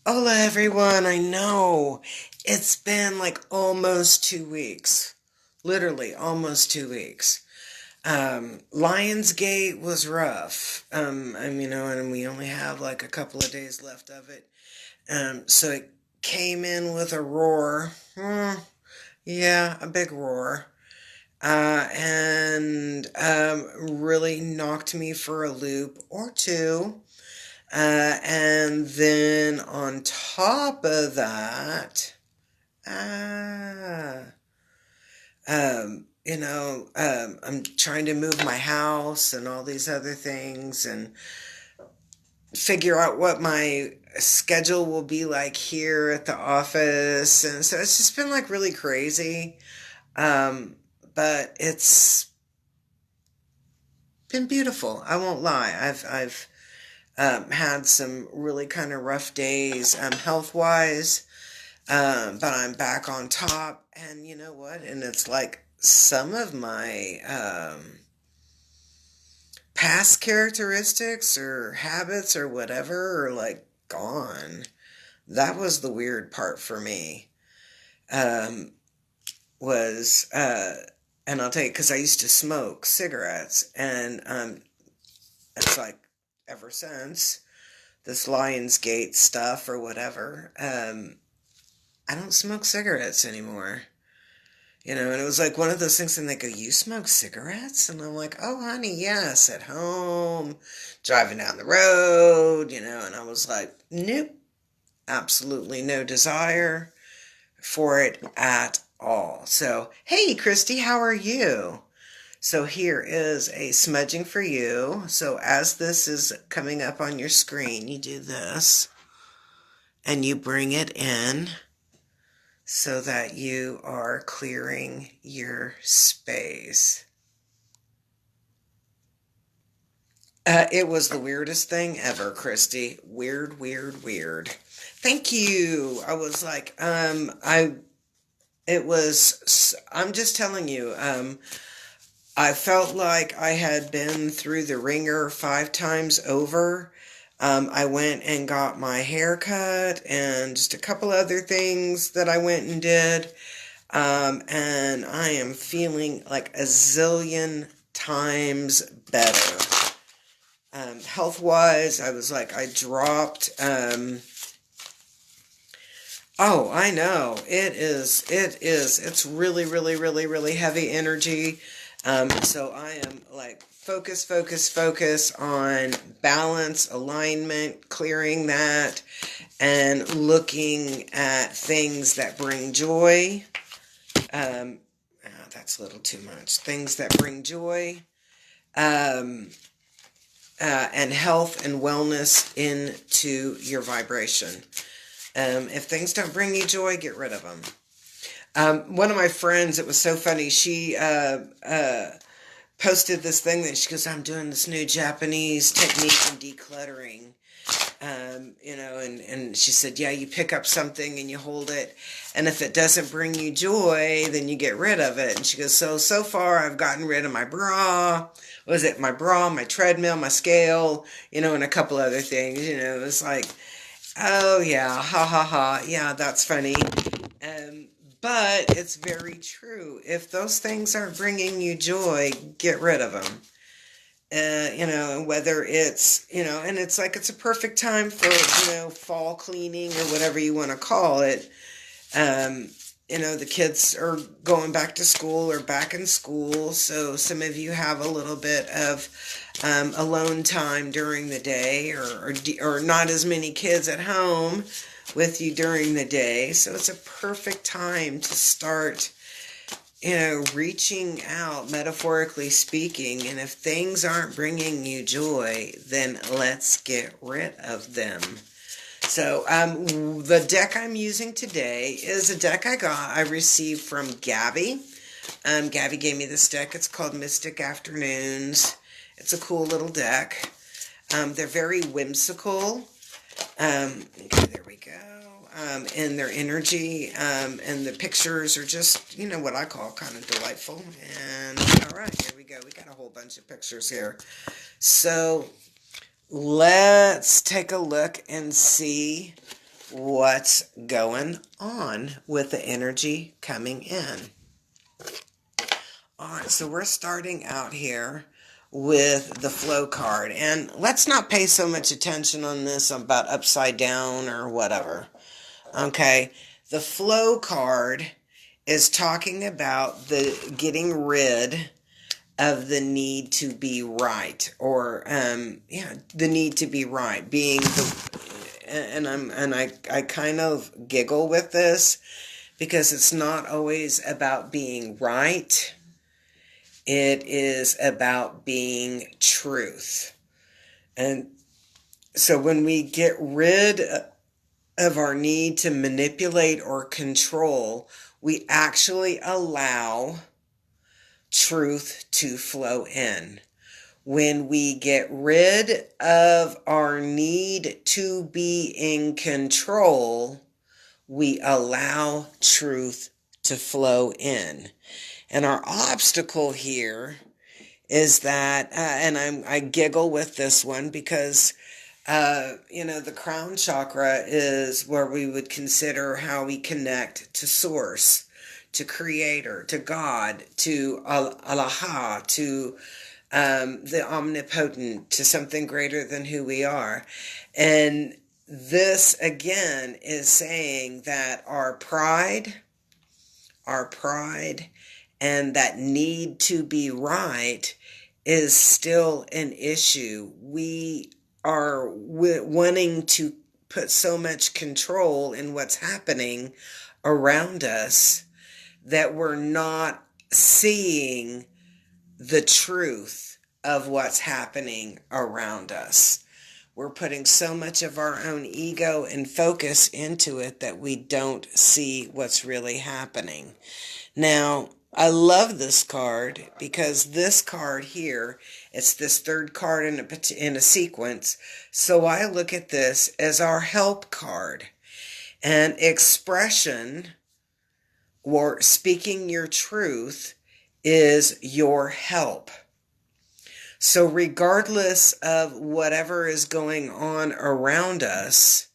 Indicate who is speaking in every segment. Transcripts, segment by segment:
Speaker 1: Hola everyone, I know. It's been like almost 2 weeks. Literally almost 2 weeks. Lionsgate was rough. And we only have like a couple of days left of it. So it came in with a roar. Yeah, a big roar. And really knocked me for a loop or two. And then on top of that, ah, I'm trying to move my house and all these other things and figure out what my schedule will be like here at the office. And so it's just been like really crazy. Um, but it's been beautiful. I won't lie. I've had some really kind of rough days, health wise. But I'm back on top, and you know what? And it's like some of my past characteristics or habits or whatever are like gone. That was the weird part for me. Um, was and I'll tell you because I used to smoke cigarettes, and it's like ever since this Lionsgate stuff or whatever. I don't smoke cigarettes anymore. And it was like one of those things, and they go, "You smoke cigarettes?" And I'm like, "Oh, honey, yes, at home, driving down the road, and I was like, "Nope, absolutely no desire for it at all." So, hey, Christy, how are you? So, here is a smudging for you. So, as this is coming up on your screen, you do this and you bring it in so that you are clearing your space. It was the weirdest thing ever, Christy. Weird, weird, weird. Thank you. I was like, I'm just telling you, I felt like I had been through the ringer 5 times over. I went and got my hair cut and just a couple other things that I went and did. And I am feeling like a zillion times better. Health wise, I was like, I dropped. Oh, I know. It's really, really, really, really heavy energy. So I am like, focus, focus, focus on balance, alignment, clearing that, and looking at things that bring joy. That's a little too much. Things that bring joy, um, and health and wellness into your vibration. If things don't bring you joy, get rid of them. One of my friends, it was so funny. She posted this thing that she goes, "I'm doing this new Japanese technique in decluttering." And she said, "Yeah, you pick up something and you hold it, and if it doesn't bring you joy, then you get rid of it." And she goes, so far I've gotten rid of my bra. Was it my bra, my treadmill, my scale, and a couple other things. It's like, oh yeah, ha ha ha, yeah, that's funny. Um, but it's very true. If those things aren't bringing you joy, get rid of them. Whether it's, and it's like it's a perfect time for, fall cleaning or whatever you want to call it. Um, the kids are going back to school or back in school, so some of you have a little bit of alone time during the day, or not as many kids at home with you during the day. So it's a perfect time to start reaching out, metaphorically speaking, and if things aren't bringing you joy, then let's get rid of them. So, the deck I'm using today is a deck I received from Gabby. Gabby gave me this deck. It's called Mystic Afternoons. It's a cool little deck. They're very whimsical. Okay, there we go. And their energy, and the pictures are just, what I call kind of delightful. And all right, here we go. We got a whole bunch of pictures here. So let's take a look and see what's going on with the energy coming in. All right, so we're starting out here with the flow card. And let's not pay so much attention on this about upside down or whatever. Okay, the flow card is talking about the getting rid of the need to be right, or the need to be right, being the, I kind of giggle with this because it's not always about being right. It is about being truth. And so when we get rid of our need to manipulate or control, we actually allow truth to flow in. When we get rid of our need to be in control, we allow truth to flow in. And our obstacle here is that, and I giggle with this one because, the crown chakra is where we would consider how we connect to source, to creator, to God, to Allah, to the omnipotent, to something greater than who we are. And this again is saying that our pride, and that need to be right is still an issue. We are wanting to put so much control in what's happening around us that we're not seeing the truth of what's happening around us. We're putting so much of our own ego and focus into it that we don't see what's really happening. Now, I love this card because this card here, it's this third card in a sequence. So I look at this as our help card. And expression, or speaking your truth, is your help. So regardless of whatever is going on around us,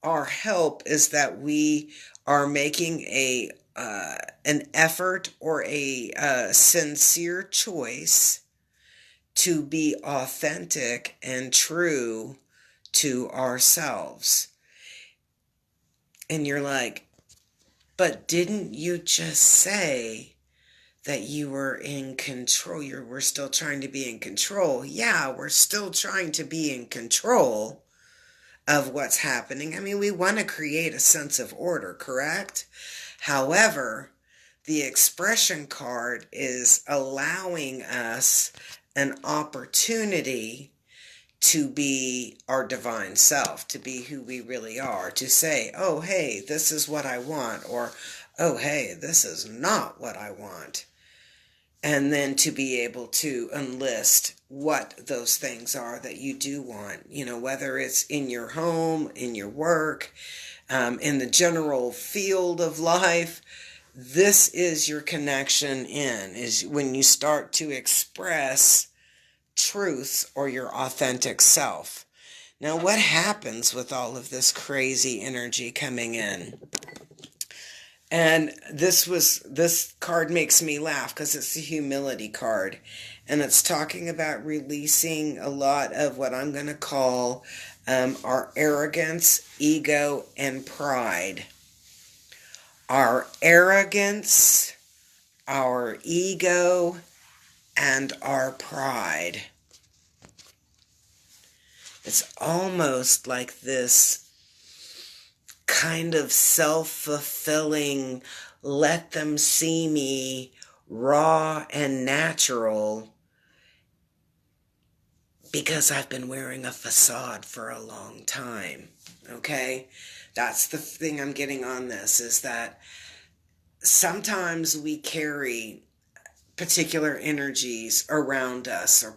Speaker 1: our help is that we are making an effort or a sincere choice to be authentic and true to ourselves. And you're like, but didn't you just say that you were in control? We're still trying to be in control. Yeah, we're still trying to be in control of what's happening. I mean, we want to create a sense of order, correct? However, the expression card is allowing us an opportunity to be our divine self, to be who we really are, to say, oh, hey, this is what I want, or, oh, hey, this is not what I want. And then to be able to enlist what those things are that you do want, whether it's in your home, in your work, in the general field of life. This is your connection is when you start to express truths or your authentic self. Now, what happens with all of this crazy energy coming in? And this card makes me laugh because it's the humility card. And it's talking about releasing a lot of what I'm going to call our arrogance, ego, and pride. Our arrogance, our ego, and our pride. It's almost like this kind of self-fulfilling, let them see me raw and natural because I've been wearing a facade for a long time. Okay? That's the thing I'm getting on this, is that sometimes we carry particular energies around us, or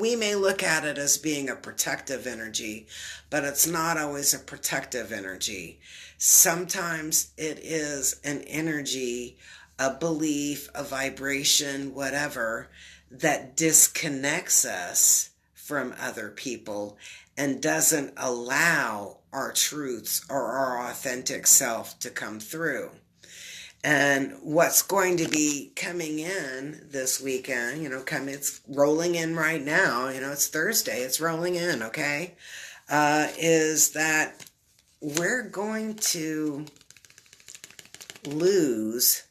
Speaker 1: we may look at it as being a protective energy, but it's not always a protective energy. Sometimes it is an energy, a belief, a vibration, whatever, that disconnects us from other people and doesn't allow our truths or our authentic self to come through. And what's going to be coming in this weekend, it's rolling in right now, it's Thursday, it's rolling in, okay, is that we're going to lose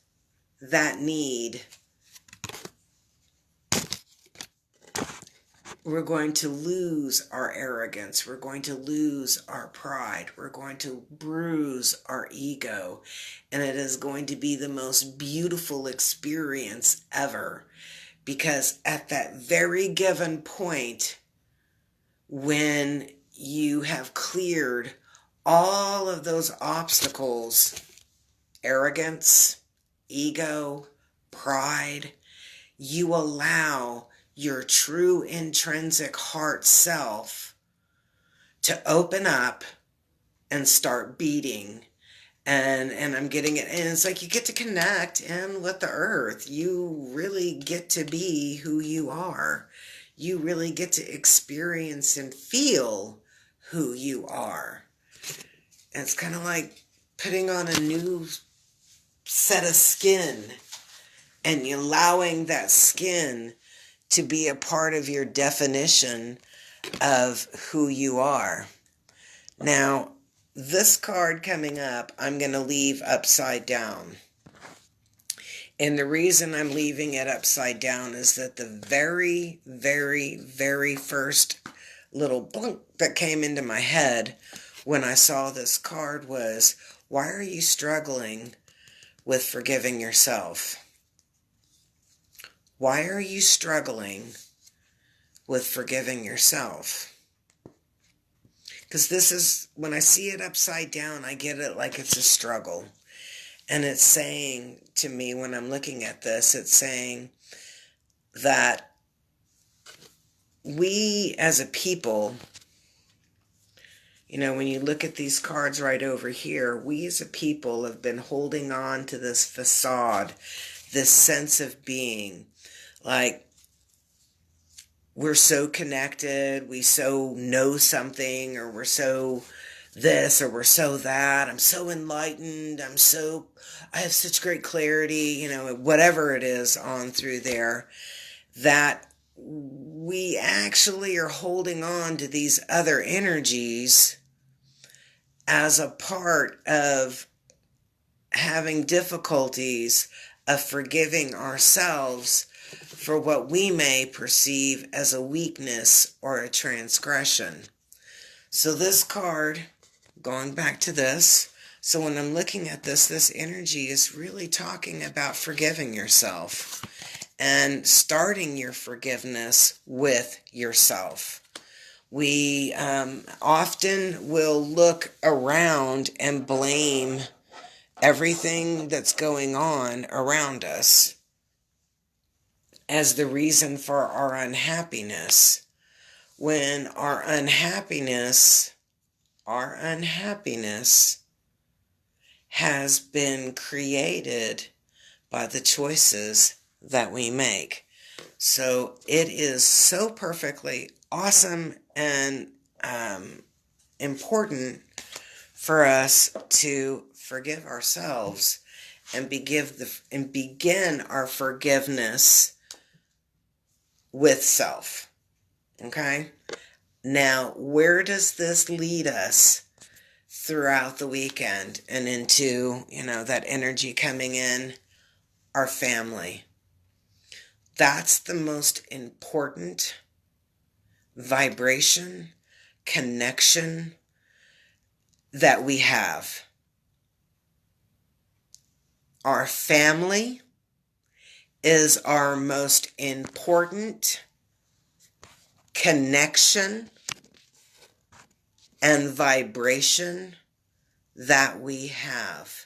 Speaker 1: that need. We're going to lose our arrogance. We're going to lose our pride. We're going to bruise our ego. And it is going to be the most beautiful experience ever. Because at that very given point, when you have cleared all of those obstacles, arrogance, ego, pride, you allow your true intrinsic heart self to open up and start beating. And I'm getting it. And it's like you get to connect in with the earth. You really get to be who you are. You really get to experience and feel who you are. And it's kind of like putting on a new set of skin and allowing that skin to be a part of your definition of who you are. Now, this card coming up, I'm going to leave upside down. And the reason I'm leaving it upside down is that the very, very, very first little blunk that came into my head when I saw this card was, why are you struggling with forgiving yourself? Why are you struggling with forgiving yourself? Because this is, when I see it upside down, I get it like it's a struggle. And it's saying to me, when I'm looking at this, it's saying that we as a people, when you look at these cards right over here, we as a people have been holding on to this facade, this sense of being. Like, we're so connected, we so know something, or we're so this, or we're so that, I'm so enlightened, I have such great clarity, whatever it is on through there, that we actually are holding on to these other energies as a part of having difficulties of forgiving ourselves for what we may perceive as a weakness or a transgression. So this card, going back to this, so when I'm looking at this energy is really talking about forgiving yourself and starting your forgiveness with yourself. We often will look around and blame everything that's going on around us as the reason for our unhappiness, when our unhappiness has been created by the choices that we make. So it is so perfectly awesome and important for us to forgive ourselves and begin our forgiveness with self. Okay? Now, where does this lead us throughout the weekend and into, that energy coming in? Our family. That's the most important vibration, connection that we have. Our family is our most important connection and vibration that we have.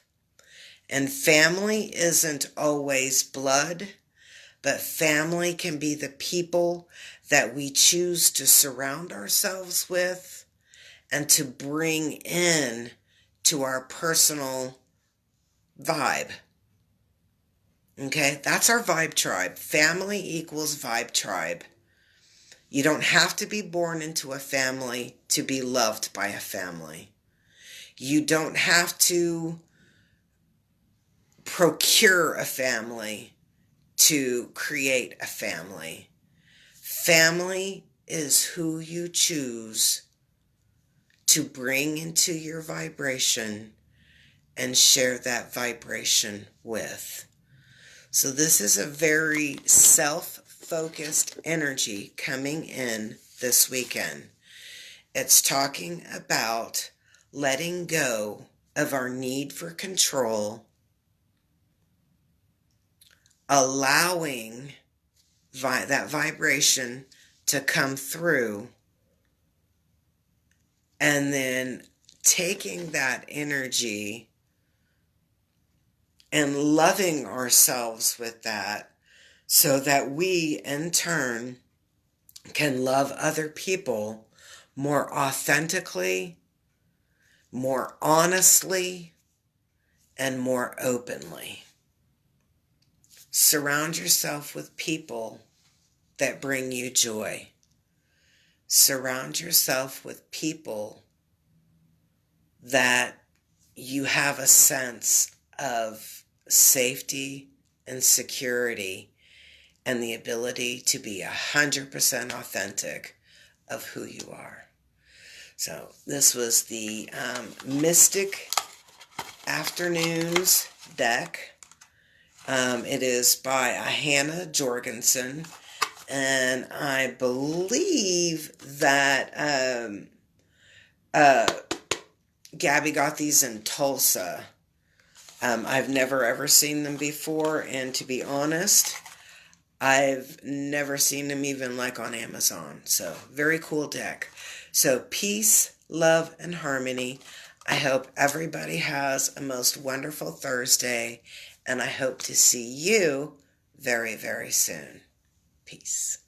Speaker 1: And family isn't always blood, but family can be the people that we choose to surround ourselves with and to bring in to our personal vibe. Okay, that's our vibe tribe. Family equals vibe tribe. You don't have to be born into a family to be loved by a family. You don't have to procure a family to create a family. Family is who you choose to bring into your vibration and share that vibration with. So this is a very self-focused energy coming in this weekend. It's talking about letting go of our need for control, allowing that vibration to come through, and then taking that energy and loving ourselves with that so that we, in turn, can love other people more authentically, more honestly, and more openly. Surround yourself with people that bring you joy. Surround yourself with people that you have a sense of safety and security and the ability to be 100% authentic of who you are. So this was the Mystic Afternoons deck. It is by Hannah Jorgensen, and I believe that Gabby got these in Tulsa. I've never ever seen them before, and to be honest, I've never seen them even like on Amazon. So very cool deck. So peace, love, and harmony. I hope everybody has a most wonderful Thursday, and I hope to see you very, very soon. Peace.